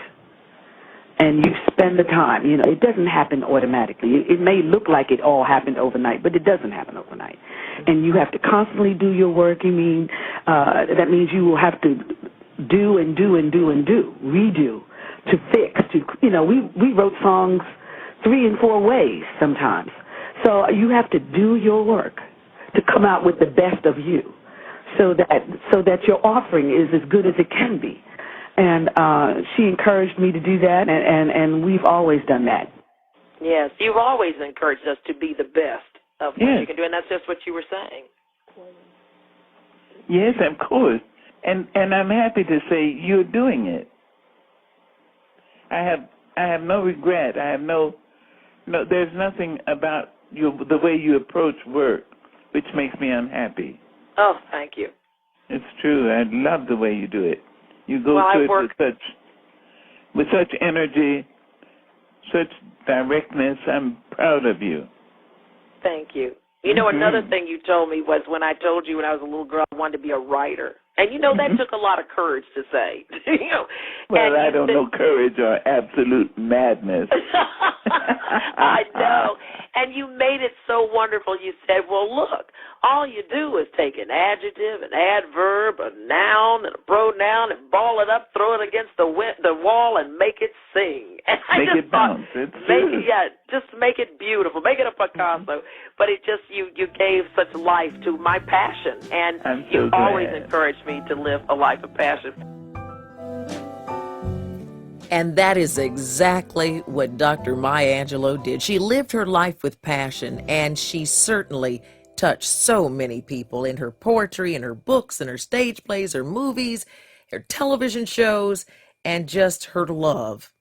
and you spend the time. It doesn't happen automatically. It may look like it all happened overnight, but it doesn't happen overnight. And you have to constantly do your work. That means you will have to do and do and do and do, redo, to fix. We wrote songs 3 and 4 ways sometimes. So you have to do your work to come out with the best of you, so that your offering is as good as it can be. And she encouraged me to do that, and we've always done that. Yes, you've always encouraged us to be the best of what you can do, and that's just what you were saying. Yes, of course. And I'm happy to say you're doing it. I have no regret. I have no there's nothing about the way you approach work, which makes me unhappy. Oh, thank you. It's true. I love the way you do it. You go through it with such energy, such directness. I'm proud of you. Thank you. You know, another thing you told me was when I told you when I was a little girl I wanted to be a writer. And, you know, that took a lot of courage to say. You know, well, I don't know courage or absolute madness. I know. And you made it so wonderful. You said, well, look, all you do is take an adjective, an adverb, a noun, and a pronoun, and ball it up, throw it against the wall, and make it sing. And make it bounce. Just make it beautiful. Make it a Picasso. But it just, you gave such life to my passion. And you always encouraged me to live a life of passion. And that is exactly what Dr. Maya Angelou did. She lived her life with passion, and she certainly touched so many people in her poetry, in her books, in her stage plays, her movies, her television shows, and just her love.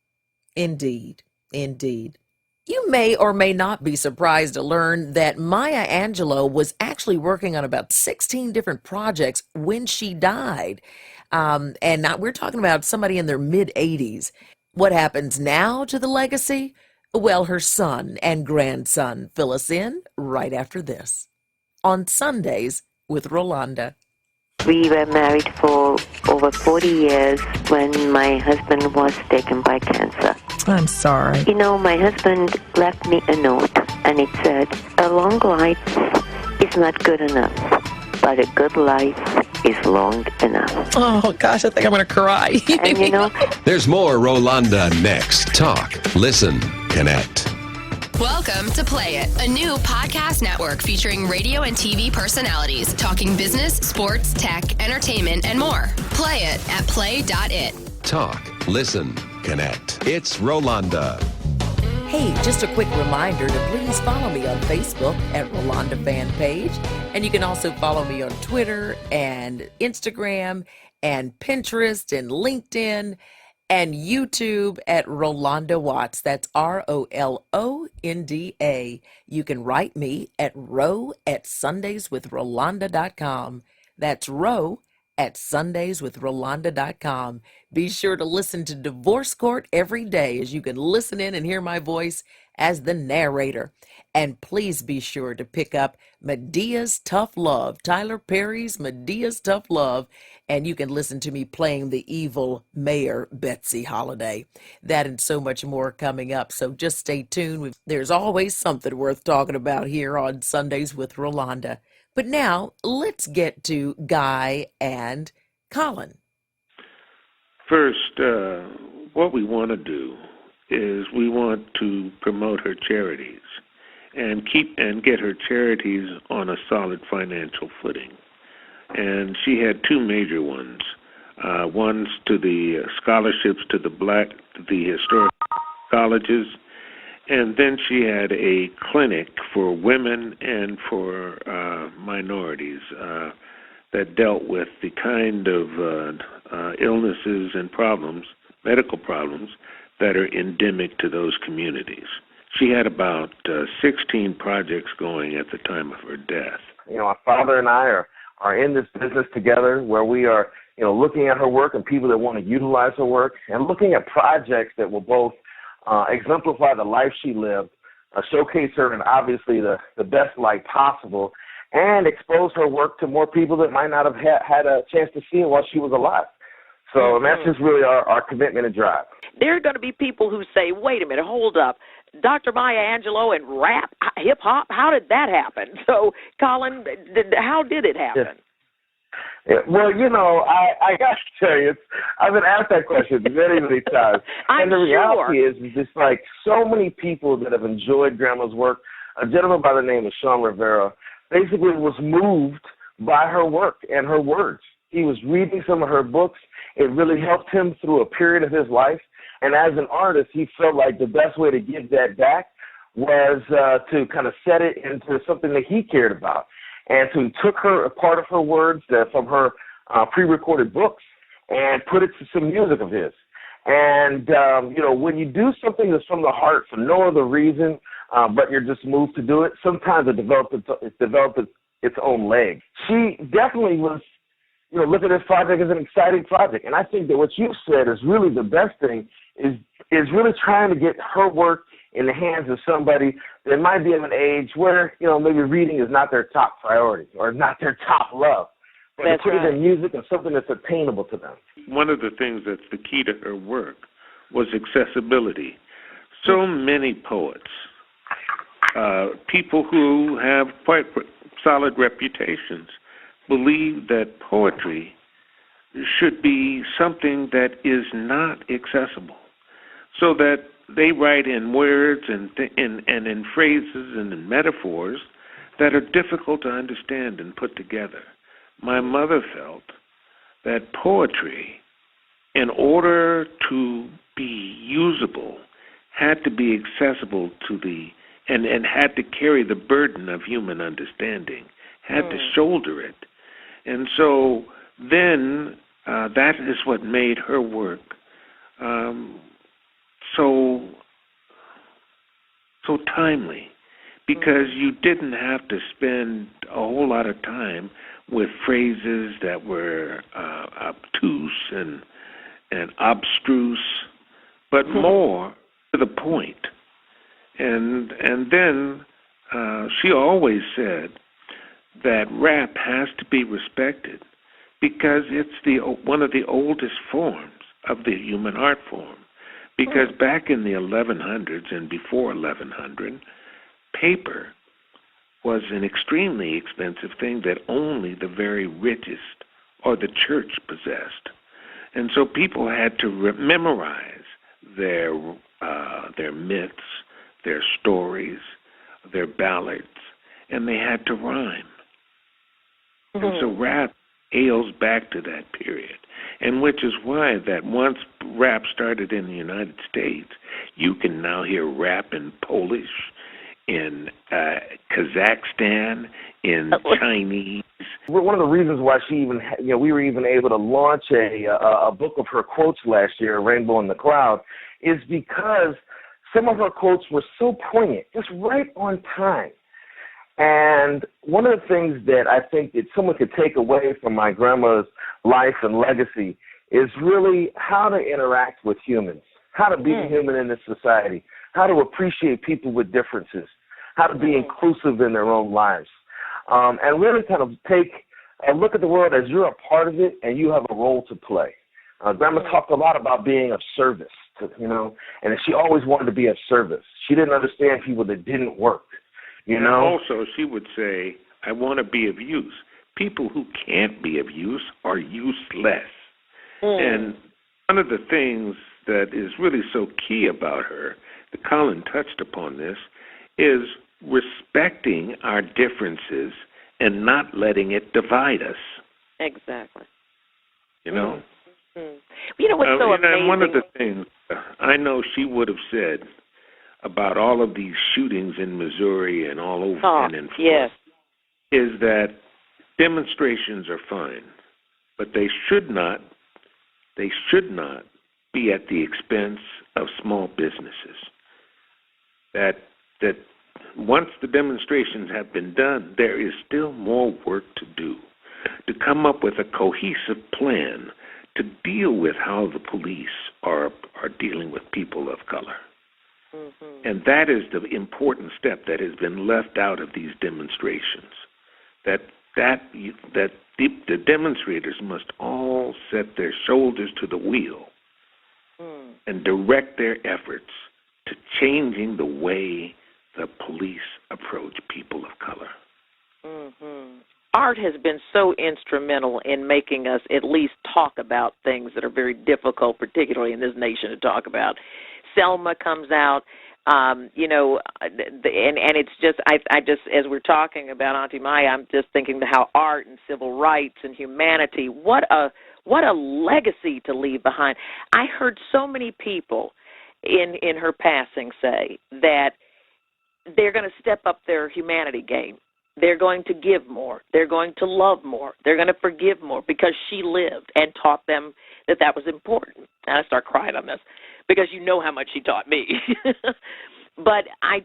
Indeed, indeed. You may or may not be surprised to learn that Maya Angelou was actually working on about 16 different projects when she died. And now we're talking about somebody in their mid-80s. What happens now to the legacy? Well, her son and grandson fill us in right after this. On Sundays with Rolonda. We were married for over 40 years when my husband was taken by cancer. I'm sorry. You know, my husband left me a note, and it said, a long life is not good enough, but a good life is long enough. Oh, gosh, I think I'm going to cry. And, you know, There's more Rolonda next. Talk, listen, connect. Welcome to Play It, a new podcast network featuring radio and TV personalities talking business, sports, tech, entertainment, and more. Play it at play.it. Talk, listen, connect. It's Rolonda. Hey, just a quick reminder to please follow me on Facebook at Rolonda Fan Page. And you can also follow me on Twitter and Instagram and Pinterest and LinkedIn and YouTube at Rolonda Watts. That's ROLONDA. You can write me at ro@sundayswithrolonda.com. That's ro@sundayswithrolonda.com. Be sure to listen to Divorce Court every day as you can listen in and hear my voice as the narrator. And please be sure to pick up Medea's Tough Love, Tyler Perry's Medea's Tough Love, and you can listen to me playing the evil Mayor Betsy Holiday. That and so much more coming up, so just stay tuned. There's always something worth talking about here on Sundays with Rolonda. But now, let's get to Guy and Colin. First, what we want to do is we want to promote her charities and get her charities on a solid financial footing. And she had two major ones. One's to the scholarships to the historic colleges, and then she had a clinic for women and for minorities that dealt with the kind of illnesses and problems, medical problems, that are endemic to those communities. She had about 16 projects going at the time of her death. You know, my father and I are in this business together where we are, you know, looking at her work and people that want to utilize her work and looking at projects that will both exemplify the life she lived, showcase her in obviously the best light possible, and expose her work to more people that might not have had a chance to see it while she was alive. So that's just really our commitment and drive. There are going to be people who say, wait a minute, hold up. Dr. Maya Angelou and rap, hip-hop, how did that happen? So, Colin, how did it happen? Yeah, well, you know, I got to tell you, I've been asked that question many, many times. And the reality is just like so many people that have enjoyed Grandma's work. A gentleman by the name of Sean Rivera basically was moved by her work and her words. He was reading some of her books. It really helped him through a period of his life. And as an artist, he felt like the best way to give that back was to kind of set it into something that he cared about. And so he took a part of her words from her pre-recorded books and put it to some music of his. And, you know, when you do something that's from the heart for no other reason but you're just moved to do it, sometimes it develops its own leg. She definitely was, look at this project as an exciting project. And I think that what you said is really the best thing is really trying to get her work in the hands of somebody that might be of an age where, maybe reading is not their top priority or not their top love. But to put it in music and something that's attainable to them. One of the things that's the key to her work was accessibility. So many poets, people who have quite solid reputations, believe that poetry should be something that is not accessible, so that they write in words and in phrases and in metaphors that are difficult to understand and put together. My mother felt that poetry, in order to be usable, had to be accessible to and had to carry the burden of human understanding, had to shoulder it. And so then that is what made her work so timely, because you didn't have to spend a whole lot of time with phrases that were obtuse and abstruse, but more to the point. And then she always said that rap has to be respected because it's one of the oldest forms of the human art form. Because back in the 1100s and before 1100, paper was an extremely expensive thing that only the very richest or the church possessed. And so people had to memorize their myths, their stories, their ballads, and they had to rhyme. And so rap hails back to that period, and which is why that once rap started in the United States, you can now hear rap in Polish, in Kazakhstan, in Chinese. One of the reasons why she even, we were even able to launch a book of her quotes last year, Rainbow in the Cloud, is because some of her quotes were so poignant, just right on time. And one of the things that I think that someone could take away from my grandma's life and legacy is really how to interact with humans, how to be human in this society, how to appreciate people with differences, how to be inclusive in their own lives, and really kind of take a look at the world as you're a part of it and you have a role to play. Grandma talked a lot about being of service, and she always wanted to be of service. She didn't understand people that didn't work. And also, she would say, I want to be of use. People who can't be of use are useless. And one of the things that is really so key about her, that Colin touched upon this, is respecting our differences and not letting it divide us. Exactly. You know? You know what's so amazing? And one of the things I know she would have said about all of these shootings in Missouri and all over and in Florida is that demonstrations are fine, but they should not be at the expense of small businesses. That once the demonstrations have been done, there is still more work to do, to come up with a cohesive plan to deal with how the police are dealing with people of color. And that is the important step that has been left out of these demonstrations. That the demonstrators must all set their shoulders to the wheel and direct their efforts to changing the way the police approach people of color. Art has been so instrumental in making us at least talk about things that are very difficult, particularly in this nation, to talk about. Selma comes out, and it's just, I just, as we're talking about Auntie Maya, I'm just thinking how art and civil rights and humanity, what a legacy to leave behind. I heard so many people in her passing say that they're going to step up their humanity game. They're going to give more. They're going to love more. They're going to forgive more because she lived and taught them that was important. And I start crying on this because you know how much she taught me. But I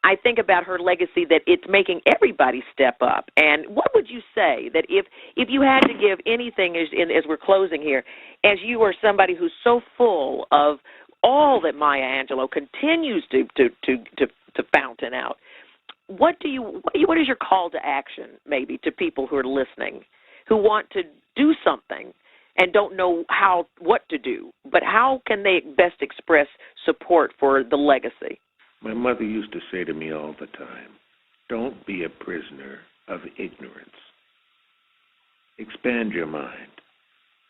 I think about her legacy that it's making everybody step up. And what would you say that if you had to give anything as we're closing here, as you are somebody who's so full of all that Maya Angelou continues to fountain out, what is your call to action maybe to people who are listening, who want to do something and don't know what to do, but how can they best express support for the legacy? My mother used to say to me all the time, don't be a prisoner of ignorance. Expand your mind.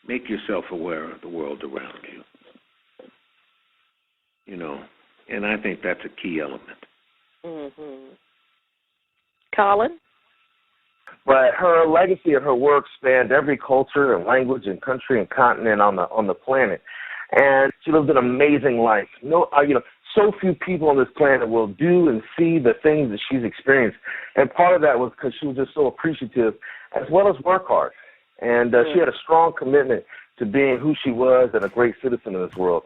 Make yourself aware of the world around you. You know, and I think that's a key element. Mm-hmm. Colin? But her legacy and her work spanned every culture and language and country and continent on the planet. And she lived an amazing life. So few people on this planet will do and see the things that she's experienced. And part of that was because she was just so appreciative, as well as work hard. And she had a strong commitment to being who she was and a great citizen of this world.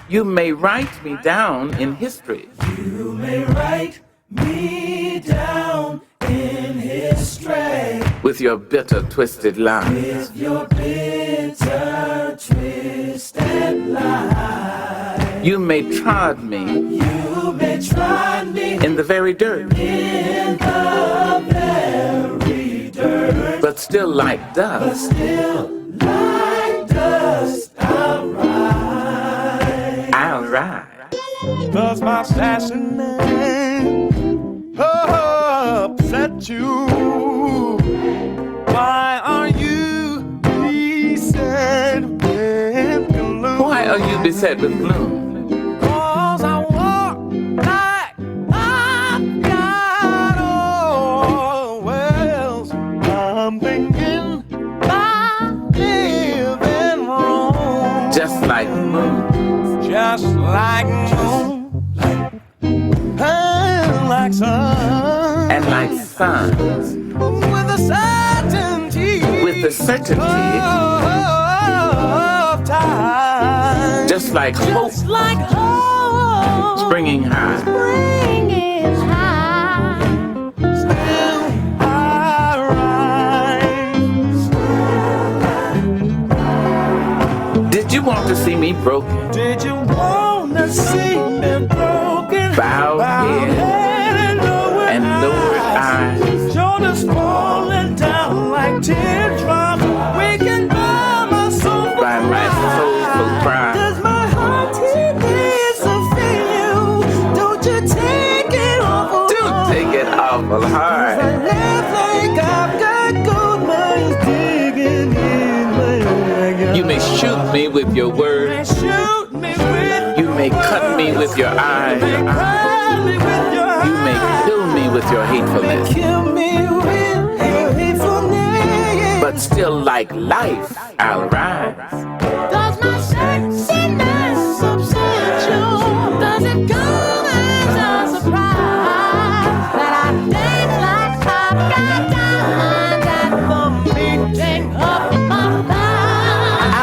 You may write me down in history. You may write me down in history. With your bitter, twisted lies. With your bitter, twisted lies. You may trod me. You may trod me. In the very dirt. In the very dirt. But still like dust. But still like dust, I'll rise. I'll rise. Does my sassy name upset you? Why are you beset with gloom? Why are you beset with gloom? 'Cause I walk like I've got all wells. I'm thinking I'm living wrong. Just like moon. Just like moon. And like sun. And like sun. With the certainty. With the certainty. Of time. Just like hope. Just like hope. Springing high. Springing high. Still I rise. Did you want to see me broken? Did you want to see me broken? Bowed head and lowered eyes. Shoulders falling down like teardrops. Waking by my soul. By my soulful cry. Does my heart tears to feel you? Don't you take it awful. Do take it awful hard. I laugh like I've got gold mines digging in. You may shoot me with your words. Shoot me with. You may cut me with your eyes. You may kill me with your hatefulness. But still like life, I'll rise. Does my sexiness upset you? Does it come as a surprise that I dance like I've got diamonds at the meeting of my thighs? I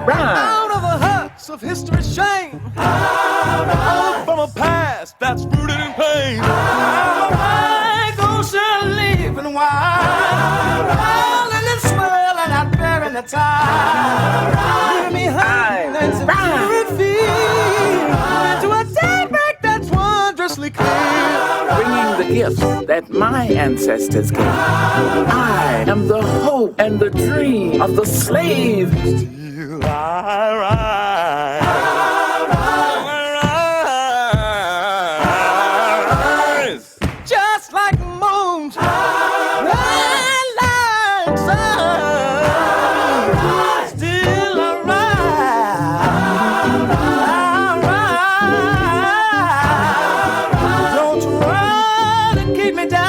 rise. Out of the huts of history's shame. Out from a past that's rooted in pain. I go living wild. Rolling and swirling out there in the tide. Leaving me high and spirit feel. To a daybreak that's wondrously clear. Bringing the gifts that my ancestors gave. I am the hope and the dream of the slave. Still I rise. Just like moons, bright like sun. Still I rise. Don't try to keep me down.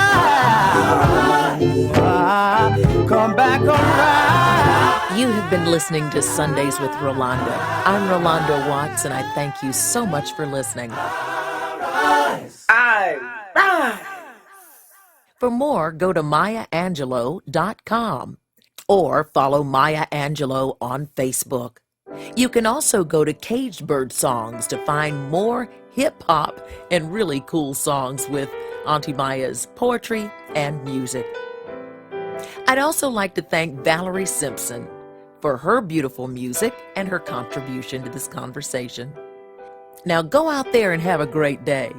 Come back around. You have been listening to Sundays with Rolonda. I'm Rolonda Watts, and I thank you so much for listening. For more, go to mayaangelou.com or follow Maya Angelou on Facebook. You can also go to Caged Bird Songs to find more hip-hop and really cool songs with Auntie Maya's poetry and music. I'd also like to thank Valerie Simpson for her beautiful music and her contribution to this conversation. Now go out there and have a great day.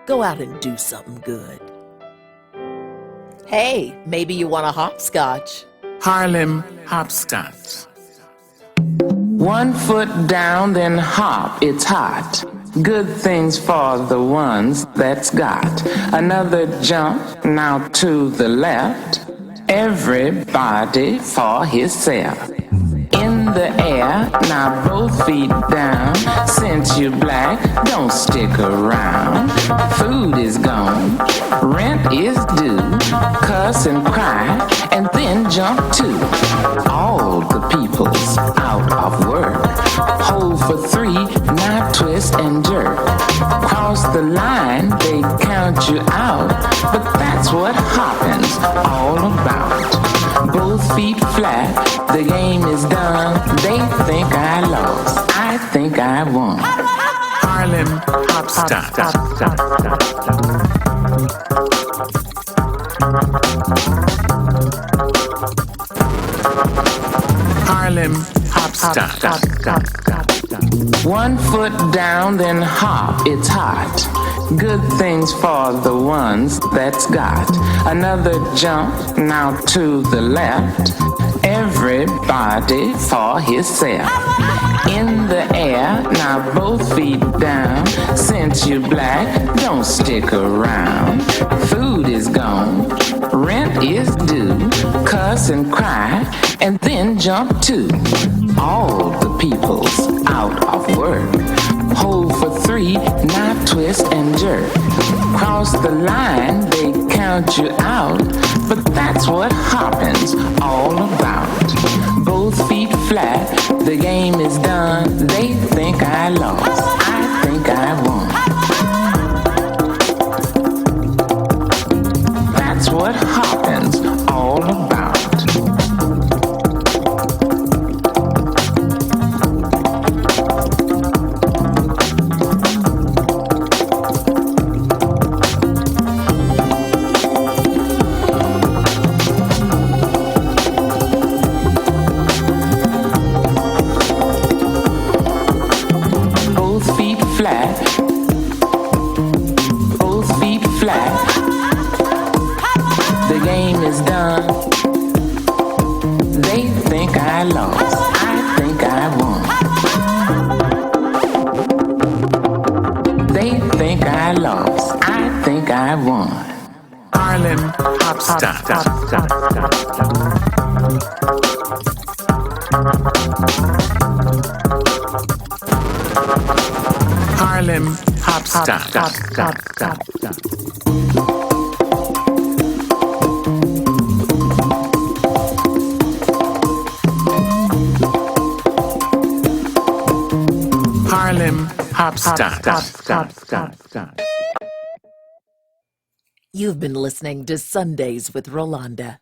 Go out and do something good. Hey, maybe you want a hopscotch. Harlem hopscotch. 1 foot down, then hop, it's hot. Good things for the ones that's got. Another jump, now to the left. Everybody for himself. In the air, now both feet down. Since you're black, don't stick around. Food is gone, rent is due. Cuss and cry, and then jump too. All the people's out of work. Hold for 3, now twist and jerk. Cross the line, they count you out. But that's what hopping's all about. Both feet flat, the game is done. They think I lost, I think I won. Harlem hopscotch. Harlem hopscotch. 1 foot down, then hop, it's hot. Good things for the ones that's got. Another jump, now to the left. Everybody for himself. In the air, now both feet down. Since you're black, don't stick around. Food is gone, rent is due. Cuss and cry, and then jump too. All the people's out of work. Hold for 3, now twist and jerk. Cross the line, they count you out. But that's what hopping's all about. Both feet flat, the game is done. They think I lost, I think I won. That's what hopping's all about. Harlem hopscotch. Harlem hopscotch. You've been listening to Sundays with Rolonda.